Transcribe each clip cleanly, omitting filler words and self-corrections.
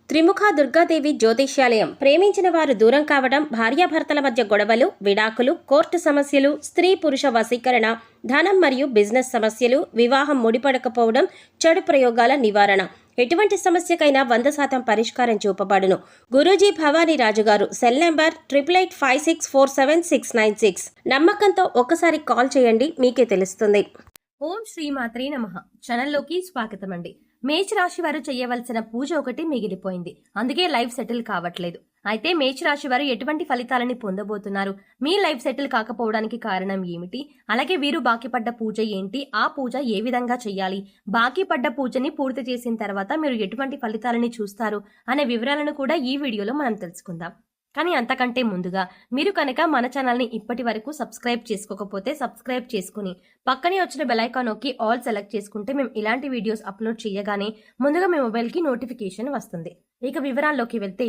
త్రిముఖ దుర్గాదేవి జ్యోతిష్యాలయం. ప్రేమించిన వారు దూరం కావడం, భార్యాభర్తల మధ్య గొడవలు, విడాకులు, కోర్టు సమస్యలు, స్త్రీ పురుష వశీకరణ, ధనం మరియు బిజినెస్ సమస్యలు, వివాహం ముడిపడకపోవడం, చెడు ప్రయోగాల నివారణ, ఎటువంటి సమస్యకైనా 100% పరిష్కారం చూపబడును. గురూజీ భవానీ రాజు గారు. Cell number 8885647696. నమ్మకంతో ఒక్కసారి కాల్ చేయండి, మీకే తెలుస్తుంది. ఓం శ్రీమాత్రే నమః. ఛానల్లోకి స్వాగతం అండి. మేష రాశి వారు చేయవలసిన పూజ ఒకటి మిగిలిపోయింది, అందుకే లైఫ్ సెటిల్ కావట్లేదు. అయితే మేష రాశి వారు ఎటువంటి ఫలితాలని పొందబోతున్నారు, మీ లైఫ్ సెటిల్ కాకపోవడానికి కారణం ఏమిటి, అలాగే వీరు బాకీ పడ్డ పూజ ఏంటి, ఆ పూజ ఏ విధంగా చేయాలి, బాకీ పడ్డ పూజని పూర్తి చేసిన తర్వాత మీరు ఎటువంటి ఫలితాలని చూస్తారు అనే వివరాలను కూడా ఈ వీడియోలో మనం తెలుసుకుందాం. కానీ అంతకంటే ముందుగా మీరు కనుక మన ఛానల్ని ఇప్పటి వరకు సబ్స్క్రైబ్ చేసుకోకపోతే సబ్స్క్రైబ్ చేసుకుని పక్కనే వచ్చిన బెల్ ఐకాన్ నొక్కి ఆల్ సెలెక్ట్ చేసుకుంటే మేము ఇలాంటి వీడియోస్ అప్లోడ్ చేయగానే ముందుగా మీ మొబైల్కి నోటిఫికేషన్ వస్తుంది. ఇక వివరాల్లోకి వెళ్తే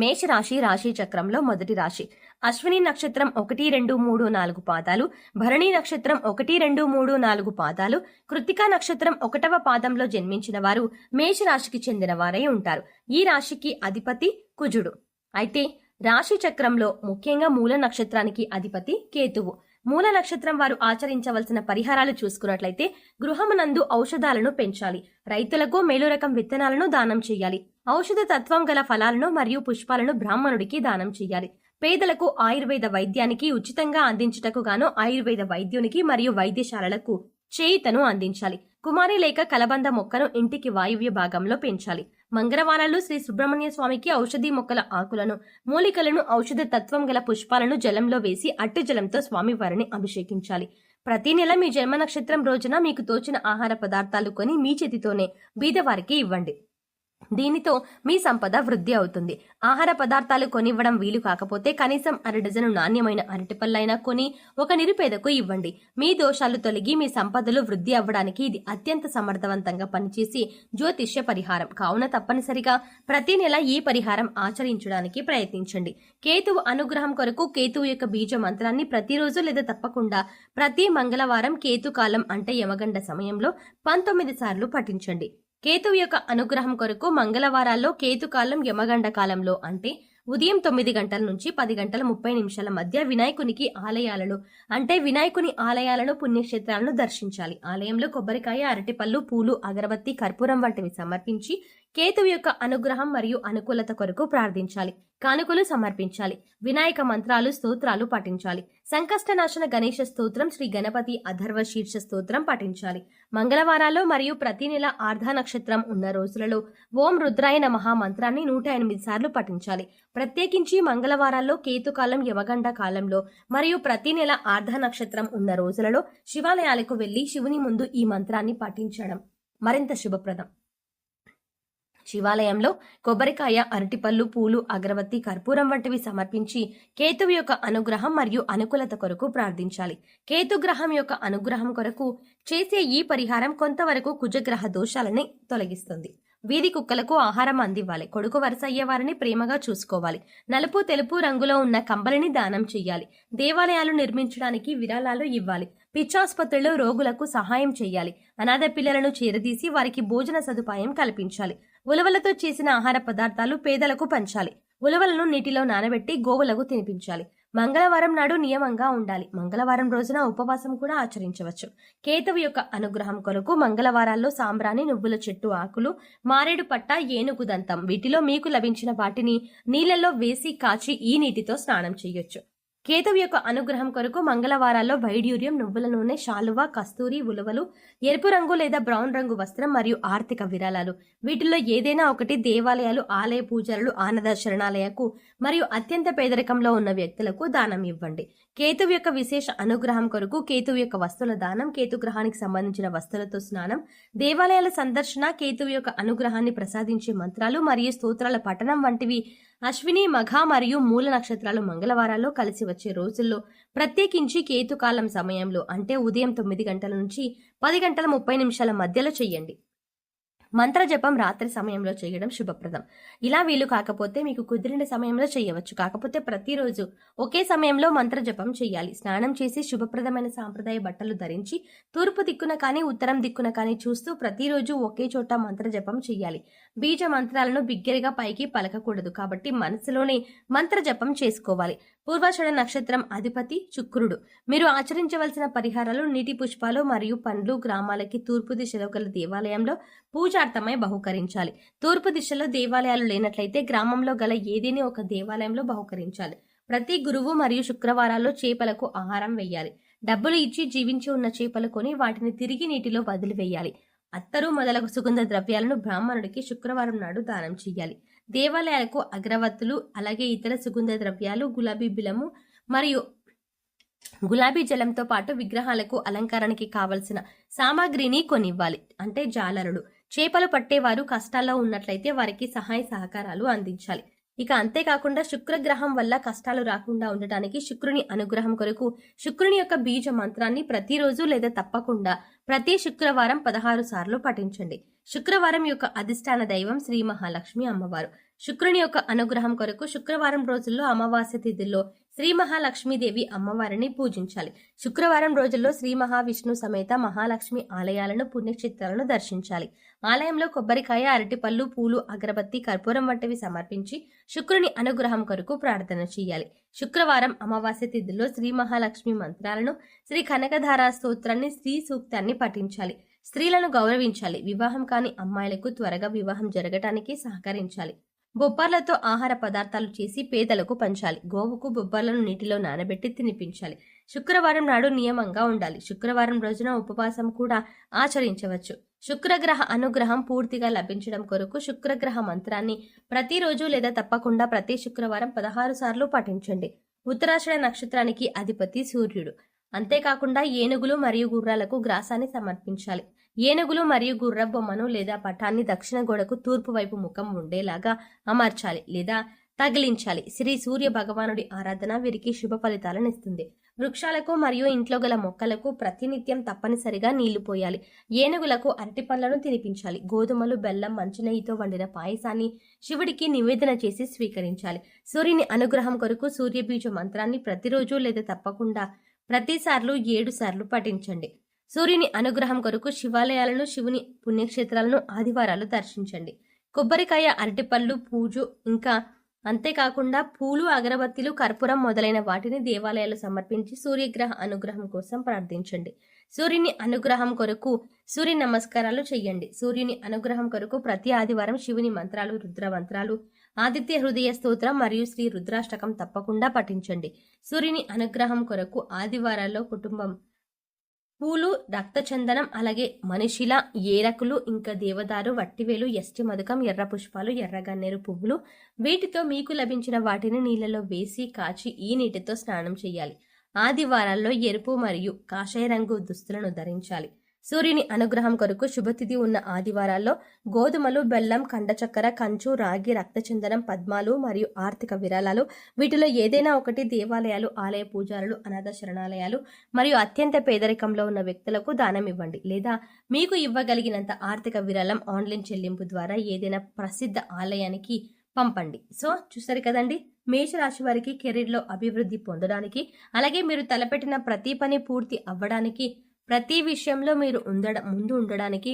మేష రాశి రాశి చక్రంలో మొదటి రాశి అశ్విని నక్షత్రం 1, 2, 3, 4 పాదాలు, భరణి నక్షత్రం 1, 2, 3, 4 పాదాలు, కృత్తికా నక్షత్రం 1వ పాదంలో జన్మించిన వారు మేష రాశికి చెందిన వారై ఉంటారు. ఈ రాశికి అధిపతి కుజుడు. అయితే రాశి చక్రంలో ముఖ్యంగా మూల నక్షత్రానికి అధిపతి కేతువు. మూల నక్షత్రం వారు ఆచరించవలసిన పరిహారాలు చూసుకున్నట్లయితే గృహమునందు ఔషధాలను పెంచాలి, రైతులకు మేలు రకం విత్తనాలను దానం చేయాలి, ఔషధ తత్వం గల ఫలాలను మరియు పుష్పాలను బ్రాహ్మణుడికి దానం చేయాలి, పేదలకు ఆయుర్వేద వైద్యానికి ఉచితంగా అందించుటకు గాను ఆయుర్వేద వైద్యునికి మరియు వైద్యశాలలకు చేయితను అందించాలి, కుమారి లేక కలబంద మొక్కను ఇంటికి వాయువ్య భాగంలో పెంచాలి, మంగళవారాలు శ్రీ సుబ్రహ్మణ్య స్వామికి ఔషధి మొక్కల ఆకులను, మూలికలను, ఔషధ తత్వం గల పుష్పాలను జలంలో వేసి అట్టి జలంతో స్వామివారిని అభిషేకించాలి. ప్రతి నెల మీ జన్మ నక్షత్రం రోజున మీకు తోచిన ఆహార పదార్థాలు కొని మీ చేతితోనే బీదవారికి ఇవ్వండి. దీనితో మీ సంపద వృద్ధి అవుతుంది. ఆహార పదార్థాలు కొనివ్వడం వీలు కాకపోతే కనీసం 1 డజను నాణ్యమైన అరటిపళ్ళైనా కొని ఒక నిరుపేదకు ఇవ్వండి. మీ దోషాలు తొలగి మీ సంపదలు వృద్ధి అవ్వడానికి ఇది అత్యంత సమర్థవంతంగా పనిచేసి జ్యోతిష్య పరిహారం కావున తప్పనిసరిగా ప్రతి నెల ఈ పరిహారం ఆచరించడానికి ప్రయత్నించండి. కేతువు అనుగ్రహం కొరకు కేతువు యొక్క బీజ మంత్రాన్ని ప్రతిరోజు లేదా తప్పకుండా ప్రతి మంగళవారం కేతుకాలం అంటే యమగండ సమయంలో 19 సార్లు పఠించండి. కేతువు యొక్క అనుగ్రహం కొరకు మంగళవారాల్లో కేతుకాలం యమగండ కాలంలో అంటే ఉదయం 9 గంటల నుంచి 10 గంటల 30 నిమిషాల మధ్య వినాయకునికి ఆలయాలలో అంటే వినాయకుని ఆలయాలను పుణ్యక్షేత్రాలను దర్శించాలి. ఆలయంలో కొబ్బరికాయ, అరటిపళ్ళు, పూలు, అగరబత్తి, కర్పూరం వంటివి సమర్పించి కేతువు యొక్క అనుగ్రహం మరియు అనుకూలత కొరకు ప్రార్థించాలి. కానుకలు సమర్పించాలి. వినాయక మంత్రాలు, స్తోత్రాలు పఠించాలి. సంకష్టనాశన గణేష స్తోత్రం, శ్రీ గణపతి అథర్వ శీర్ష స్తోత్రం పఠించాలి. మంగళవారాల్లో మరియు ప్రతి నెల ఆర్ధ నక్షత్రం ఉన్న రోజులలో ఓం రుద్రాయ నమః మంత్రాన్ని 108 సార్లు పఠించాలి. ప్రత్యేకించి మంగళవారాల్లో, కేతుకాలం, యమగండ కాలంలో మరియు ప్రతి నెల ఆర్ధ నక్షత్రం ఉన్న రోజులలో శివాలయాలకు వెళ్లి శివుని ముందు ఈ మంత్రాన్ని పఠించడం మరింత శుభప్రదం. శివాలయంలో కొబ్బరికాయ, అరటిపళ్ళు, పూలు, అగరబత్తి, కర్పూరం వంటివి సమర్పించి కేతువు యొక్క అనుగ్రహం మరియు అనుకూలత కొరకు ప్రార్థించాలి. కేతుగ్రహం యొక్క అనుగ్రహం కొరకు చేసే ఈ పరిహారం కొంతవరకు కుజగ్రహ దోషాలని తొలగిస్తుంది. వీధి కుక్కలకు ఆహారం అందివ్వాలి. కొడుకు వరుస అయ్యే వారిని ప్రేమగా చూసుకోవాలి. నలుపు, తెలుపు రంగులో ఉన్న కంబలిని దానం చెయ్యాలి. దేవాలయాలు నిర్మించడానికి విరాళాలు ఇవ్వాలి. పిచ్చాసుపత్రుల్లో రోగులకు సహాయం చేయాలి. అనాథ పిల్లలను చేరదీసి వారికి భోజన సదుపాయం కల్పించాలి. ఉలవలతో చేసిన ఆహార పదార్థాలు పేదలకు పంచాలి. ఉలవలను నీటిలో నానబెట్టి గోవులకు తినిపించాలి. మంగళవారం నాడు నియమంగా ఉండాలి. మంగళవారం రోజున ఉపవాసం కూడా ఆచరించవచ్చు. కేతువు యొక్క అనుగ్రహం కొరకు మంగళవారాల్లో సాంబ్రాణి, నువ్వుల చెట్టు ఆకులు, మారేడు పట్ట, ఏనుగు దంతం వీటిలో మీకు లభించిన వాటిని నీళ్లలో వేసి కాచి ఈ నీటితో స్నానం చేయొచ్చు. కేతువు యొక్క అనుగ్రహం కొరకు మంగళవారాల్లో వైడ్యూర్యం, నువ్వుల నూనె, శాలువ, కస్తూరి, ఉలవలు, ఎరుపు రంగు లేదా బ్రౌన్ రంగు వస్త్రం మరియు ఆర్థిక విరాళాలు వీటిల్లో ఏదైనా ఒకటి దేవాలయాలు, ఆలయ పూజలు, అనాథ శరణాలయకు మరియు అత్యంత పేదరికంలో ఉన్న వ్యక్తులకు దానం ఇవ్వండి. కేతువు యొక్క విశేష అనుగ్రహం కొరకు కేతువు యొక్క వస్తువుల దానం, కేతుగ్రహానికి సంబంధించిన వస్తువులతో స్నానం, దేవాలయాల సందర్శన, కేతువు యొక్క అనుగ్రహాన్ని ప్రసాదించే మంత్రాలు మరియు స్తోత్రాల పఠనం వంటివి అశ్విని, మఘ మరియు మూల నక్షత్రాలు మంగళవారాల్లో కలిసి వచ్చే రోజుల్లో ప్రత్యేకించి కేతుకాలం సమయంలో అంటే ఉదయం 9 గంటల నుంచి 10 గంటల 30 నిమిషాల మధ్యలో చెయ్యండి. మంత్ర జపం రాత్రి సమయంలో చేయడం శుభప్రదం. ఇలా వీలు కాకపోతే మీకు కుదిరిన సమయంలో చేయవచ్చు. కాకపోతే ప్రతిరోజు ఒకే సమయంలో మంత్ర జపం చేయాలి. స్నానం చేసి శుభప్రదమైన సాంప్రదాయ బట్టలు ధరించి తూర్పు దిక్కున కానీ ఉత్తరం దిక్కున కానీ చూస్తూ ప్రతిరోజు ఒకే చోట మంత్ర జపం చేయాలి. బీజ మంత్రాలను బిగ్గరగా పైకి పలకకూడదు కాబట్టి మనసులోనే మంత్ర జపం చేసుకోవాలి. పూర్వాషాఢ నక్షత్రం అధిపతి శుక్రుడు. మీరు ఆచరించవలసిన పరిహారాలు నీటి పుష్పాలు మరియు పండ్లు గ్రామాలకి తూర్పు దిశలో గల దేవాలయంలో పూజార్థమై బహుకరించాలి. తూర్పు దిశలో దేవాలయాలు లేనట్లయితే గ్రామంలో గల ఏదేని ఒక దేవాలయంలో బహుకరించాలి. ప్రతి గురువు మరియు శుక్రవారాల్లో చేపలకు ఆహారం వేయాలి. డబ్బులు ఇచ్చి జీవించి ఉన్న చేపలు కొని వాటిని తిరిగి నీటిలో వదిలివేయాలి. అత్తరు మొదలగు సుగంధ ద్రవ్యాలను బ్రాహ్మణుడికి శుక్రవారం నాడు దానం చేయాలి. దేవాలయాలకు అగరవత్తులు అలాగే ఇతర సుగంధ ద్రవ్యాలు, గులాబీ బిలము మరియు గులాబీ జలంతో పాటు విగ్రహాలకు అలంకరణకి కావలసిన సామాగ్రిని కొనివ్వాలి. అంటే జాలరులు. చేపలు పట్టేవారు కష్టాల్లో ఉన్నట్లయితే వారికి సహాయ సహకారాలు అందించాలి. ఇక అంతేకాకుండా శుక్రగ్రహం వల్ల కష్టాలు రాకుండా ఉండటానికి శుక్రుని అనుగ్రహం కొరకు శుక్రుని యొక్క బీజ మంత్రాన్ని ప్రతిరోజు లేదా తప్పకుండా ప్రతి శుక్రవారం 16 సార్లు పఠించండి. శుక్రవారం యొక్క అధిష్టాన దైవం శ్రీ మహాలక్ష్మి అమ్మవారు. శుక్రుని యొక్క అనుగ్రహం కొరకు శుక్రవారం రోజుల్లో అమావాస్య తిథుల్లో శ్రీ మహాలక్ష్మీదేవి అమ్మవారిని పూజించాలి. శుక్రవారం రోజుల్లో శ్రీ మహావిష్ణు సమేత మహాలక్ష్మి ఆలయాలను పుణ్యక్షేత్రాలను దర్శించాలి. ఆలయంలో కొబ్బరికాయ, అరటిపళ్ళు, పూలు, అగరబత్తి, కర్పూరం వంటివి సమర్పించి శుక్రుని అనుగ్రహం కొరకు ప్రార్థన చేయాలి. శుక్రవారం అమావాస్య తిథుల్లో శ్రీ మహాలక్ష్మి మంత్రాలను, శ్రీ కనకధారా స్తోత్రాన్ని, శ్రీ సూక్తాన్ని పఠించాలి. స్త్రీలను గౌరవించాలి. వివాహం కాని అమ్మాయిలకు త్వరగా వివాహం జరగటానికి సహకరించాలి. బొబ్బర్లతో ఆహార పదార్థాలు చేసి పేదలకు పంచాలి. గోవుకు బొబ్బర్లను నీటిలో నానబెట్టి తినిపించాలి. శుక్రవారం నాడు నియమంగా ఉండాలి. శుక్రవారం రోజున ఉపవాసం కూడా ఆచరించవచ్చు. శుక్రగ్రహ అనుగ్రహం పూర్తిగా లభించడం కొరకు శుక్రగ్రహ మంత్రాన్ని ప్రతిరోజు లేదా తప్పకుండా ప్రతి శుక్రవారం 16 సార్లు పఠించండి. ఉత్తరాషాఢ నక్షత్రానికి అధిపతి సూర్యుడు. అంతేకాకుండా ఏనుగులు మరియు గుర్రాలకు గ్రాసాన్ని సమర్పించాలి. ఏనుగులు మరియు గుర్ర బొమ్మను లేదా పటాన్ని దక్షిణ గోడకు తూర్పు వైపు ముఖం ఉండేలాగా అమర్చాలి లేదా తగిలించాలి. శ్రీ సూర్య భగవానుడి ఆరాధన వీరికి శుభ ఫలితాలను ఇస్తుంది. వృక్షాలకు మరియు ఇంట్లో గల మొక్కలకు ప్రతినిత్యం తప్పనిసరిగా నీళ్లు పోయాలి. ఏనుగులకు అరటి పండ్లను తినిపించాలి. గోధుమలు, బెల్లం, మంచినెయ్యితో వండిన పాయసాన్ని శివుడికి నివేదన చేసి స్వీకరించాలి. సూర్యుని అనుగ్రహం కొరకు సూర్యబీజ మంత్రాన్ని ప్రతిరోజు లేదా తప్పకుండా ప్రతిసార్లు 7 సార్లు పఠించండి. సూర్యుని అనుగ్రహం కొరకు శివాలయాలను, శివుని పుణ్యక్షేత్రాలను ఆదివారాలు దర్శించండి. కొబ్బరికాయ, అరటిపళ్ళు, పూజ ఇంకా అంతేకాకుండా పూలు, అగరబత్తీలు, కర్పూరం మొదలైన వాటిని దేవాలయాలు సమర్పించి సూర్యగ్రహ అనుగ్రహం కోసం ప్రార్థించండి. సూర్యుని అనుగ్రహం కొరకు సూర్య నమస్కారాలు చేయండి. సూర్యుని అనుగ్రహం కొరకు ప్రతి ఆదివారం శివుని మంత్రాలు, రుద్ర మంత్రాలు, ఆదిత్య హృదయ స్తోత్రం మరియు శ్రీ రుద్రాష్టకం తప్పకుండా పఠించండి. సూర్యుని అనుగ్రహం కొరకు ఆదివారాల్లో కుటుంబం పూలు, రక్తచందనం, అలాగే మనిషిల, ఏరకులు, ఇంకా దేవదారు, వట్టివేలు, ఎస్టి మధుకం, ఎర్ర పుష్పాలు, ఎర్రగన్నేరు పువ్వులు వీటితో మీకు లభించిన వాటిని నీళ్ళలో వేసి కాచి ఈ నీటితో స్నానం చేయాలి. ఆదివారాల్లో ఎరుపు మరియు కాషాయ రంగు దుస్తులను ధరించాలి. సూర్యుని అనుగ్రహం కొరకు శుభతిథి ఉన్న ఆదివారాల్లో గోధుమలు, బెల్లం, కండచక్కెర, కంచు, రాగి, రక్తచందనం, పద్మాలు మరియు ఆర్థిక విరాళాలు వీటిలో ఏదైనా ఒకటి దేవాలయాలు, ఆలయ పూజారులు, అనాథ శరణాలయాలు మరియు అత్యంత పేదరికంలో ఉన్న వ్యక్తులకు దానం ఇవ్వండి. లేదా మీకు ఇవ్వగలిగినంత ఆర్థిక విరాళం ఆన్లైన్ చెల్లింపు ద్వారా ఏదైనా ప్రసిద్ధ ఆలయానికి పంపండి. సో చూసారు కదండి, మేషరాశి వారికి కెరీర్లో అభివృద్ధి పొందడానికి, అలాగే మీరు తలపెట్టిన ప్రతి పని పూర్తి అవ్వడానికి, ప్రతి విషయంలో మీరు ముందు ఉండడానికి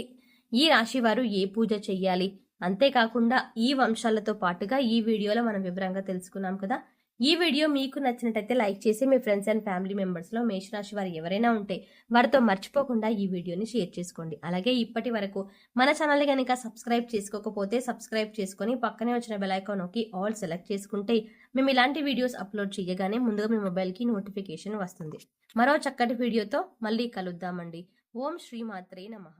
ఈ రాశి వారు ఏ పూజ చెయ్యాలి, అంతేకాకుండా ఈ వంశాలతో పాటుగా ఈ వీడియోలో మనం వివరంగా తెలుసుకున్నాం కదా. ఈ వీడియో మీకు నచ్చినట్టయితే లైక్ చేసి మీ ఫ్రెండ్స్ అండ్ ఫ్యామిలీ మెంబర్స్లో మేషరాశి వారు ఎవరైనా ఉంటే వారితో మర్చిపోకుండా ఈ వీడియోని షేర్ చేసుకోండి. అలాగే ఇప్పటి వరకు మన ఛానల్ని కనుక సబ్స్క్రైబ్ చేసుకోకపోతే సబ్స్క్రైబ్ చేసుకొని పక్కనే వచ్చిన బెల్ ఐకాన్ నొక్కి ఆల్ సెలెక్ట్ చేసుకుంటే మేము ఇలాంటి వీడియోస్ అప్లోడ్ చేయగానే ముందుగా మీ మొబైల్కి నోటిఫికేషన్ వస్తుంది. మరో చక్కటి వీడియోతో మళ్ళీ కలుద్దామండి. ఓం శ్రీమాత్రే నమః.